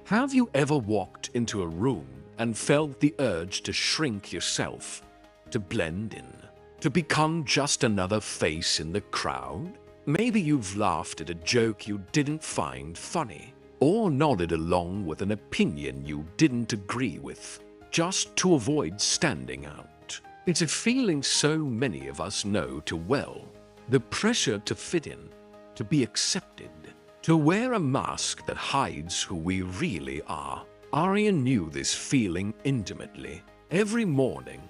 Have you ever walked into a room and felt the urge to shrink yourself, to blend in, to become just another face in the crowd? Maybe you've laughed at a joke you didn't find funny, or nodded along with an opinion you didn't agree with, just to avoid standing out. It's a feeling so many of us know too well. The pressure to fit in, to be accepted, to wear a mask that hides who we really are. Aryan knew this feeling intimately. Every morning,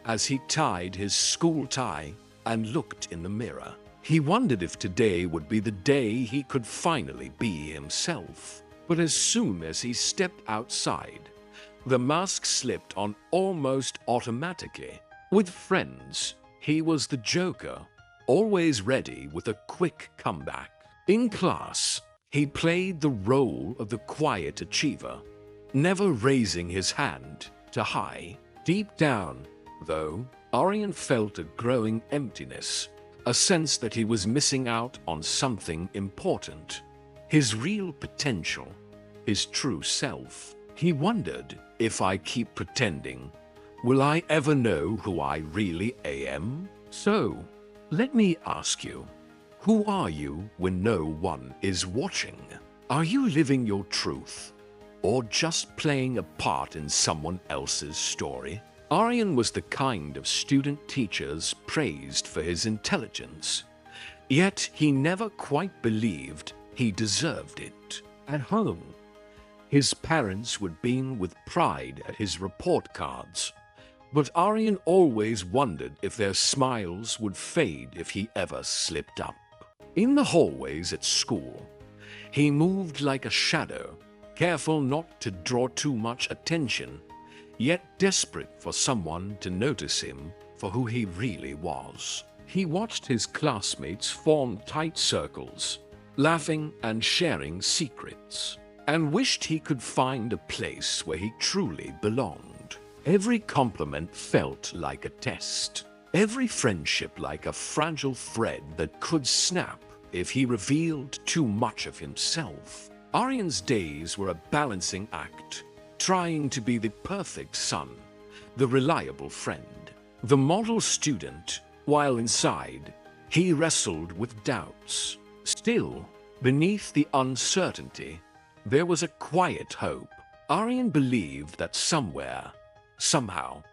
as he tied his school tie and looked in the mirror, he wondered if today would be the day he could finally be himself. But as soon as he stepped outside, the mask slipped on almost automatically. With friends, he was the joker, always ready with a quick comeback. In class, he played the role of the quiet achiever, never raising his hand to high. Deep down, though, Aryan felt a growing emptiness, a sense that he was missing out on something important, his real potential, his true self. He wondered, if I keep pretending, will I ever know who I really am? So, let me ask you, who are you when no one is watching? Are you living your truth, or just playing a part in someone else's story? Aryan was the kind of student teachers praised for his intelligence, yet he never quite believed he deserved it. At home, his parents would beam with pride at his report cards, but Aryan always wondered if their smiles would fade if he ever slipped up. In the hallways at school, he moved like a shadow, careful not to draw too much attention, yet desperate for someone to notice him for who he really was. He watched his classmates form tight circles, laughing and sharing secrets, and wished he could find a place where he truly belonged. Every compliment felt like a test, every friendship like a fragile thread that could snap if he revealed too much of himself. Aryan's days were a balancing act, trying to be the perfect son, the reliable friend, the model student, while inside, he wrestled with doubts. Still, beneath the uncertainty, there was a quiet hope. Aryan believed that somewhere, somehow,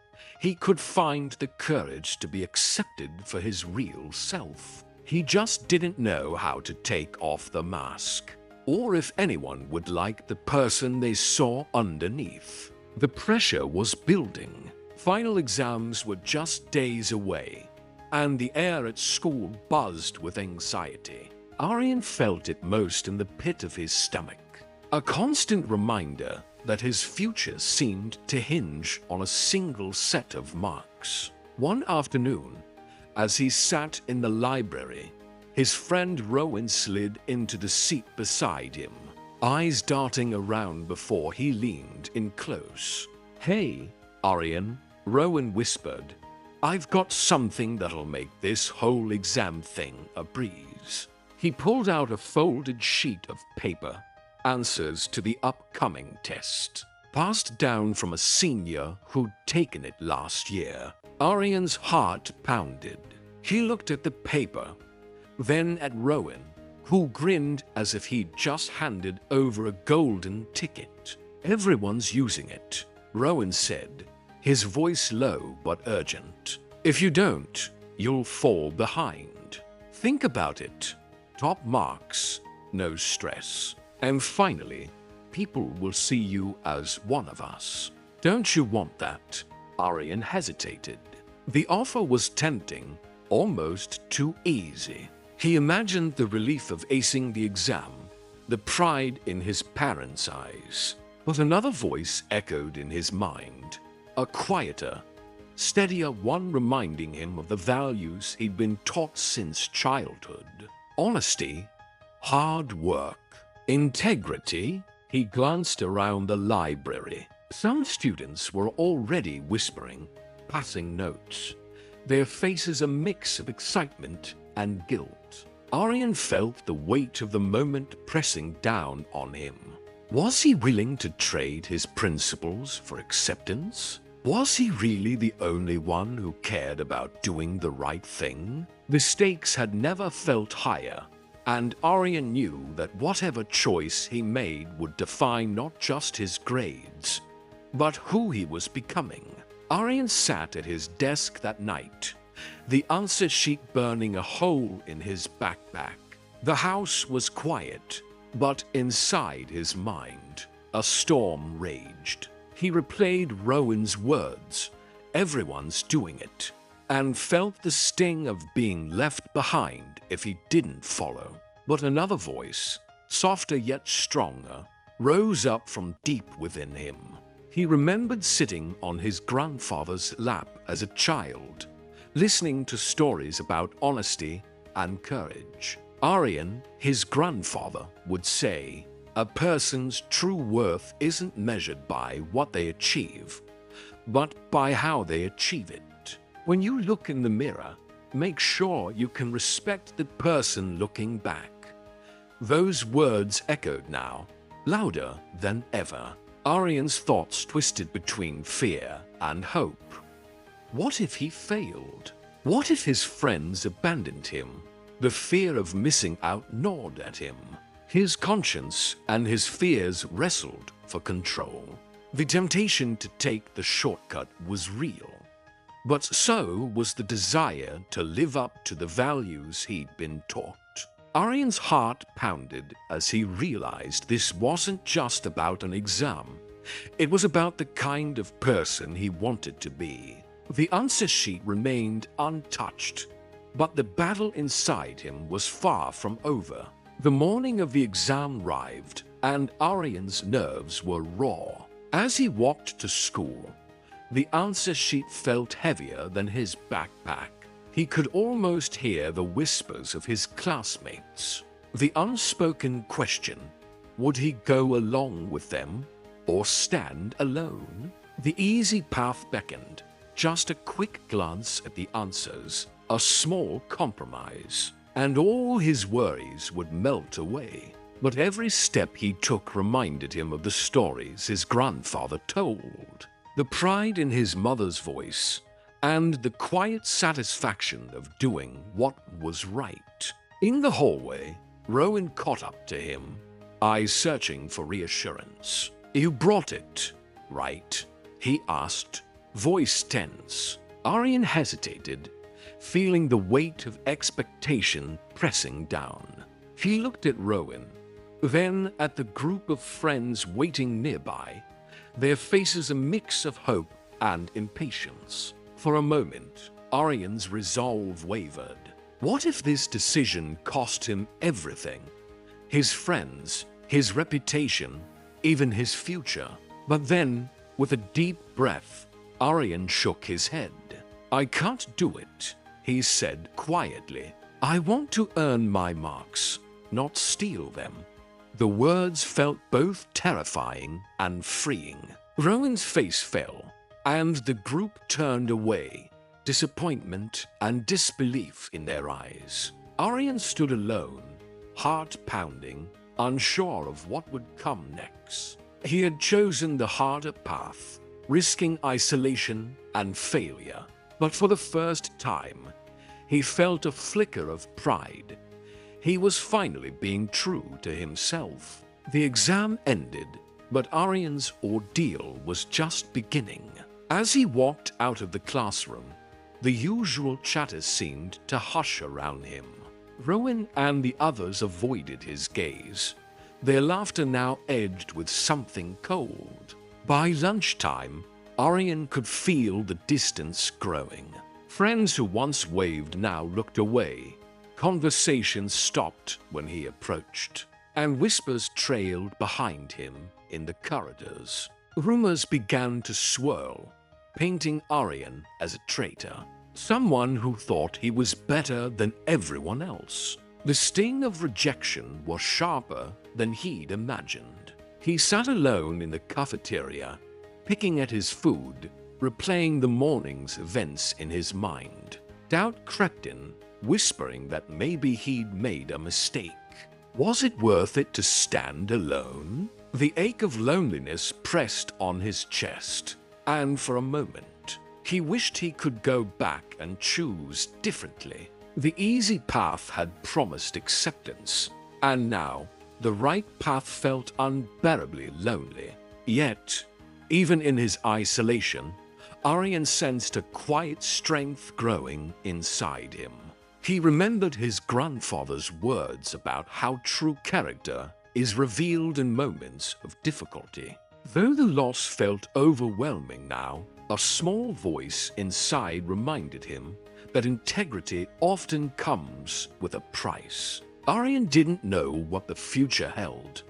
he could find the courage to be accepted for his real self. He just didn't know how to take off the mask, or if anyone would like the person they saw underneath. The pressure was building. Final exams were just days away, and the air at school buzzed with anxiety. Aryan felt it most in the pit of his stomach, a constant reminder that his future seemed to hinge on a single set of marks. One afternoon, as he sat in the library, his friend Rowan slid into the seat beside him, eyes darting around before he leaned in close. "Hey, Aryan," Rowan whispered. "I've got something that'll make this whole exam thing a breeze." He pulled out a folded sheet of paper, answers to the upcoming test, passed down from a senior who'd taken it last year. Aryan's heart pounded. He looked at the paper, then at Rowan, who grinned as if he'd just handed over a golden ticket. "Everyone's using it," Rowan said, his voice low but urgent. "If you don't, you'll fall behind. Think about it. Top marks, no stress. And finally, people will see you as one of us. Don't you want that?" Aryan hesitated. The offer was tempting, almost too easy. He imagined the relief of acing the exam, the pride in his parents' eyes. But another voice echoed in his mind, a quieter, steadier one reminding him of the values he'd been taught since childhood. Honesty, hard work, integrity. He glanced around the library. Some students were already whispering, passing notes, their faces a mix of excitement and guilt. Aryan felt the weight of the moment pressing down on him. Was he willing to trade his principles for acceptance? Was he really the only one who cared about doing the right thing? The stakes had never felt higher, and Aryan knew that whatever choice he made would define not just his grades, but who he was becoming. Aryan sat at his desk that night, the answer sheet burning a hole in his backpack. The house was quiet, but inside his mind, a storm raged. He replayed Rowan's words, "Everyone's doing it," and felt the sting of being left behind if he didn't follow. But another voice, softer yet stronger, rose up from deep within him. He remembered sitting on his grandfather's lap as a child, listening to stories about honesty and courage. Aryan, his grandfather, would say, "A person's true worth isn't measured by what they achieve, but by how they achieve it." When you look in the mirror, make sure you can respect the person looking back. Those words echoed now, louder than ever. Aryan's thoughts twisted between fear and hope. What if he failed? What if his friends abandoned him? The fear of missing out gnawed at him. His conscience and his fears wrestled for control. The temptation to take the shortcut was real, but so was the desire to live up to the values he'd been taught. Aryan's heart pounded as he realized this wasn't just about an exam. It was about the kind of person he wanted to be. The answer sheet remained untouched, but the battle inside him was far from over. The morning of the exam arrived, and Aryan's nerves were raw. As he walked to school, the answer sheet felt heavier than his backpack. He could almost hear the whispers of his classmates. The unspoken question, would he go along with them or stand alone? The easy path beckoned, just a quick glance at the answers, a small compromise, and all his worries would melt away. But every step he took reminded him of the stories his grandfather told, the pride in his mother's voice, and the quiet satisfaction of doing what was right. In the hallway, Rowan caught up to him, eyes searching for reassurance. "You brought it, right?" he asked, voice tense. Aryan hesitated, feeling the weight of expectation pressing down. He looked at Rowan, then at the group of friends waiting nearby, their faces a mix of hope and impatience. For a moment, Aryan's resolve wavered. What if this decision cost him everything? His friends, his reputation, even his future. But then, with a deep breath, Aryan shook his head. "I can't do it," he said quietly. "I want to earn my marks, not steal them." The words felt both terrifying and freeing. Rowan's face fell, and the group turned away, disappointment and disbelief in their eyes. Aryan stood alone, heart pounding, unsure of what would come next. He had chosen the harder path, risking isolation and failure. But for the first time, he felt a flicker of pride. He was finally being true to himself. The exam ended, but Aryan's ordeal was just beginning. As he walked out of the classroom, the usual chatter seemed to hush around him. Rowan and the others avoided his gaze, their laughter now edged with something cold. By lunchtime, Aryan could feel the distance growing. Friends who once waved now looked away. Conversations stopped when he approached, and whispers trailed behind him in the corridors. Rumors began to swirl, painting Aryan as a traitor, someone who thought he was better than everyone else. The sting of rejection was sharper than he'd imagined. He sat alone in the cafeteria, picking at his food, replaying the morning's events in his mind. Doubt crept in, whispering that maybe he'd made a mistake. Was it worth it to stand alone? The ache of loneliness pressed on his chest, and for a moment, he wished he could go back and choose differently. The easy path had promised acceptance, and now the right path felt unbearably lonely. Yet, even in his isolation, Aryan sensed a quiet strength growing inside him. He remembered his grandfather's words about how true character is revealed in moments of difficulty. Though the loss felt overwhelming now, a small voice inside reminded him that integrity often comes with a price. Aryan didn't know what the future held,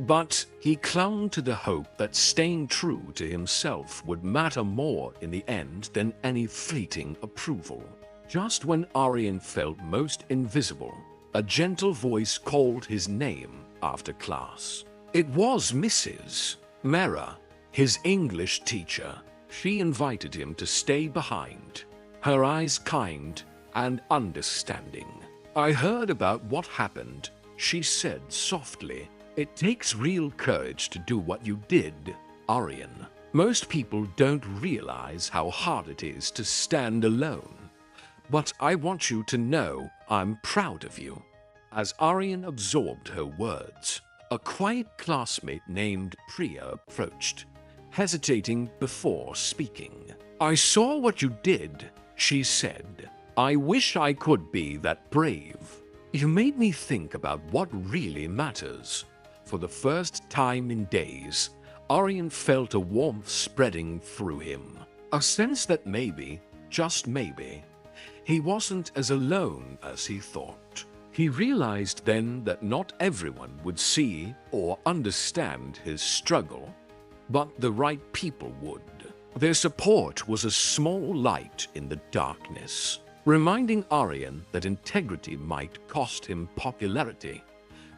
but he clung to the hope that staying true to himself would matter more in the end than any fleeting approval. Just when Aryan felt most invisible, a gentle voice called his name after class. It was Mrs. Mera, his English teacher. She invited him to stay behind, her eyes kind and understanding. "I heard about what happened," she said softly. "It takes real courage to do what you did, Aryan. Most people don't realize how hard it is to stand alone. But I want you to know I'm proud of you." As Aryan absorbed her words, a quiet classmate named Priya approached, hesitating before speaking. "I saw what you did," she said. "I wish I could be that brave. You made me think about what really matters." For the first time in days, Aryan felt a warmth spreading through him, a sense that maybe, just maybe, he wasn't as alone as he thought. He realized then that not everyone would see or understand his struggle, but the right people would. Their support was a small light in the darkness, reminding Aryan that integrity might cost him popularity,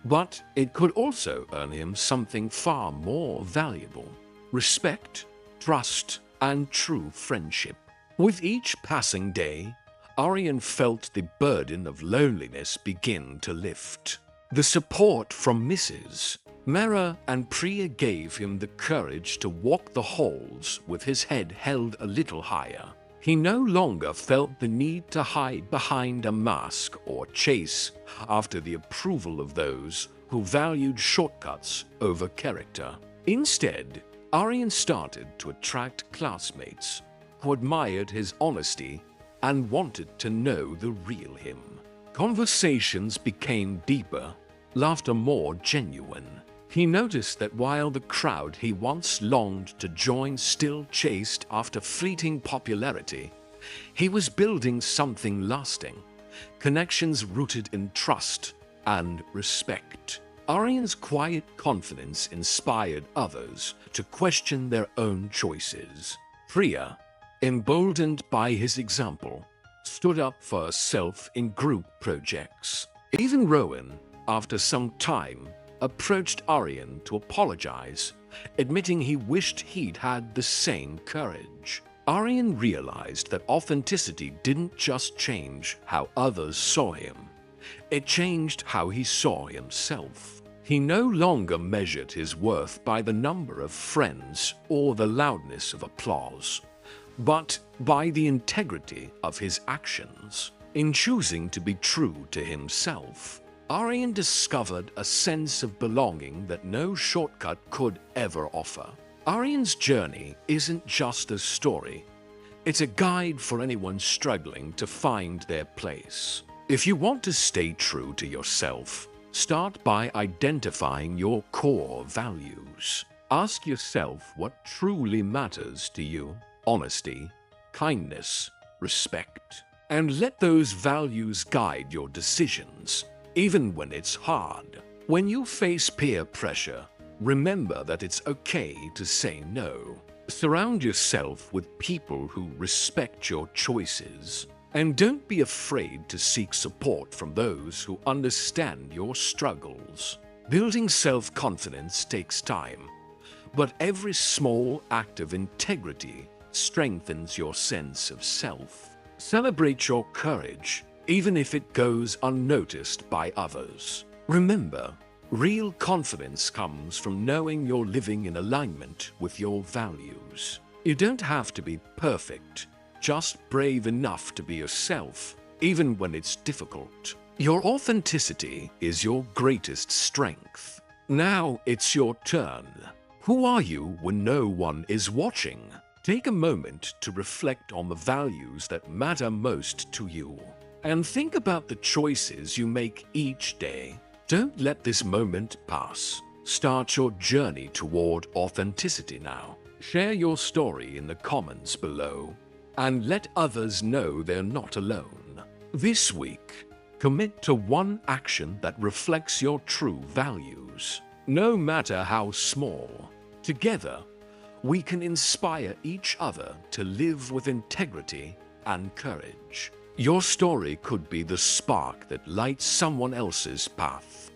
but it could also earn him something far more valuable: respect, trust, and true friendship. With each passing day, Aryan felt the burden of loneliness begin to lift. The support from Mrs. Mera and Priya gave him the courage to walk the halls with his head held a little higher. He no longer felt the need to hide behind a mask or chase after the approval of those who valued shortcuts over character. Instead, Aryan started to attract classmates who admired his honesty and wanted to know the real him. Conversations became deeper, laughter more genuine. He noticed that while the crowd he once longed to join still chased after fleeting popularity, he was building something lasting, connections rooted in trust and respect. Aryan's quiet confidence inspired others to question their own choices. Priya, emboldened by his example, stood up for herself in group projects. Even Rowan, after some time, approached Aryan to apologize, admitting he wished he'd had the same courage. Aryan realized that authenticity didn't just change how others saw him, it changed how he saw himself. He no longer measured his worth by the number of friends or the loudness of applause, but by the integrity of his actions. In choosing to be true to himself, Aryan discovered a sense of belonging that no shortcut could ever offer. Aryan's journey isn't just a story, it's a guide for anyone struggling to find their place. If you want to stay true to yourself, start by identifying your core values. Ask yourself what truly matters to you: honesty, kindness, respect. And let those values guide your decisions, even when it's hard. When you face peer pressure, remember that it's okay to say no. Surround yourself with people who respect your choices, and don't be afraid to seek support from those who understand your struggles. Building self-confidence takes time, but every small act of integrity strengthens your sense of self. Celebrate your courage, even if it goes unnoticed by others. Remember, Real confidence comes from knowing you're living in alignment with your values. You don't have to be perfect, just brave enough to be yourself, even when it's difficult. Your authenticity is your greatest strength. Now it's your turn. Who are you when no one is watching? Take a moment to reflect on the values that matter most to you. And think about the choices you make each day. Don't let this moment pass. Start your journey toward authenticity now. Share your story in the comments below and let others know they're not alone. This week, commit to one action that reflects your true values, no matter how small. Together, we can inspire each other to live with integrity and courage. Your story could be the spark that lights someone else's path.